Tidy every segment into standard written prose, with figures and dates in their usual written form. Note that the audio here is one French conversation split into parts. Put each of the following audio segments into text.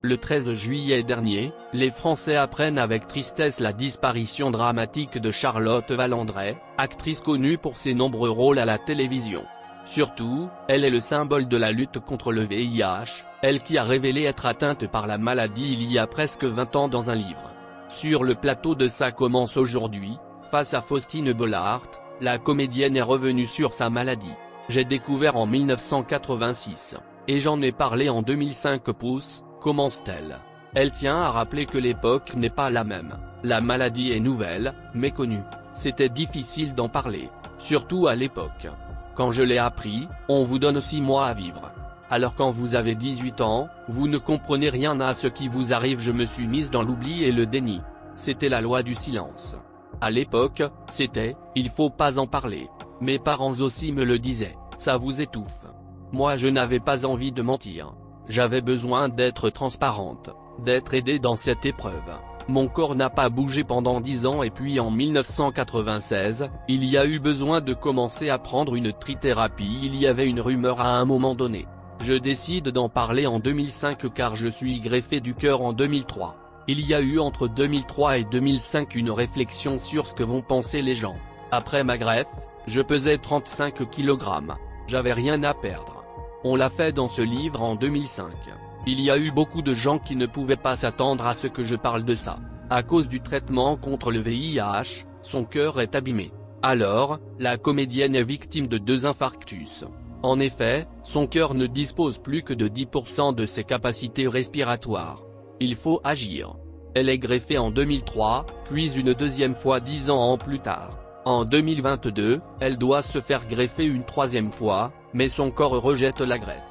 Le 13 juillet dernier, les Français apprennent avec tristesse la disparition dramatique de Charlotte Valandré, actrice connue pour ses nombreux rôles à la télévision. Surtout, elle est le symbole de la lutte contre le VIH, elle qui a révélé être atteinte par la maladie il y a presque 20 ans dans un livre. Sur le plateau de Ça commence aujourd'hui, face à Faustine Bollaert, la comédienne est revenue sur sa maladie. J'ai découvert en 1986. Et j'en ai parlé en 2005 pouces, commence-t-elle. Elle tient à rappeler que l'époque n'est pas la même. La maladie est nouvelle, méconnue. C'était difficile d'en parler, surtout à l'époque. Quand je l'ai appris, on vous donne 6 mois à vivre. Alors quand vous avez 18 ans, vous ne comprenez rien à ce qui vous arrive. Je me suis mise dans l'oubli et le déni. C'était la loi du silence. À l'époque, c'était « il faut pas en parler ». Mes parents aussi me le disaient, ça vous étouffe. Moi je n'avais pas envie de mentir. J'avais besoin d'être transparente, d'être aidée dans cette épreuve. Mon corps n'a pas bougé pendant 10 ans et puis en 1996, il y a eu besoin de commencer à prendre une trithérapie. Il y avait une rumeur à un moment donné. Je décide d'en parler en 2005 car je suis greffé du cœur en 2003. Il y a eu entre 2003 et 2005 une réflexion sur ce que vont penser les gens. Après ma greffe, je pesais 35 kg. J'avais rien à perdre. On l'a fait dans ce livre en 2005. Il y a eu beaucoup de gens qui ne pouvaient pas s'attendre à ce que je parle de ça. À cause du traitement contre le VIH, son cœur est abîmé. Alors, la comédienne est victime de 2 infarctus. En effet, son cœur ne dispose plus que de 10% de ses capacités respiratoires. Il faut agir. Elle est greffée en 2003, puis une deuxième fois 10 ans plus tard. En 2022, elle doit se faire greffer une 3e fois, mais son corps rejette la greffe.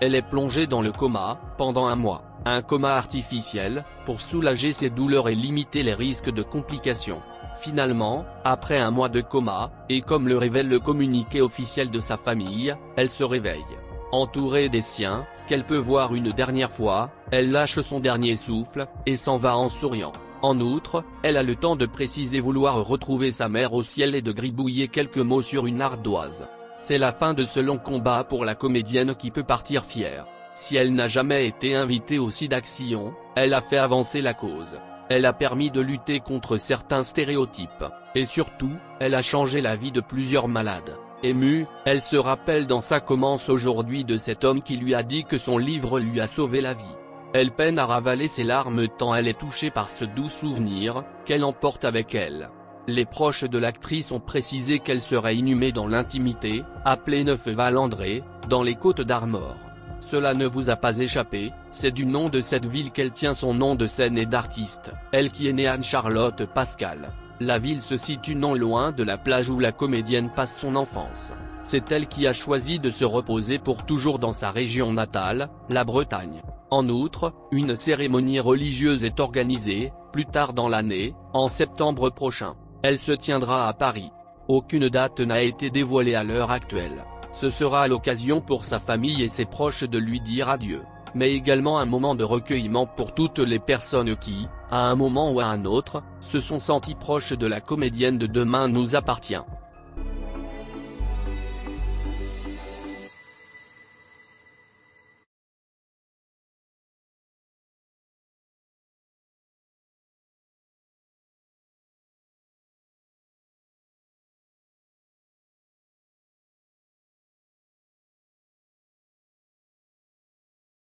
Elle est plongée dans le coma, pendant 1 mois, un coma artificiel, pour soulager ses douleurs et limiter les risques de complications. Finalement, après 1 mois de coma, et comme le révèle le communiqué officiel de sa famille, elle se réveille. Entourée des siens, qu'elle peut voir une dernière fois, elle lâche son dernier souffle, et s'en va en souriant. En outre, elle a le temps de préciser vouloir retrouver sa mère au ciel et de gribouiller quelques mots sur une ardoise. C'est la fin de ce long combat pour la comédienne qui peut partir fière. Si elle n'a jamais été invitée au SIDAction, elle a fait avancer la cause. Elle a permis de lutter contre certains stéréotypes. Et surtout, elle a changé la vie de plusieurs malades. Émue, elle se rappelle dans Ça commence aujourd'hui de cet homme qui lui a dit que son livre lui a sauvé la vie. Elle peine à ravaler ses larmes tant elle est touchée par ce doux souvenir, qu'elle emporte avec elle. Les proches de l'actrice ont précisé qu'elle serait inhumée dans l'intimité, à Pléneuf-Valandré, dans les Côtes-d'Armor. Cela ne vous a pas échappé, c'est du nom de cette ville qu'elle tient son nom de scène et d'artiste, elle qui est née Anne-Charlotte Pascal. La ville se situe non loin de la plage où la comédienne passe son enfance. C'est elle qui a choisi de se reposer pour toujours dans sa région natale, la Bretagne. En outre, une cérémonie religieuse est organisée, plus tard dans l'année, en septembre prochain. Elle se tiendra à Paris. Aucune date n'a été dévoilée à l'heure actuelle. Ce sera l'occasion pour sa famille et ses proches de lui dire adieu, mais également un moment de recueillement pour toutes les personnes qui, à un moment ou à un autre, se sont senties proches de la comédienne de Demain nous appartient.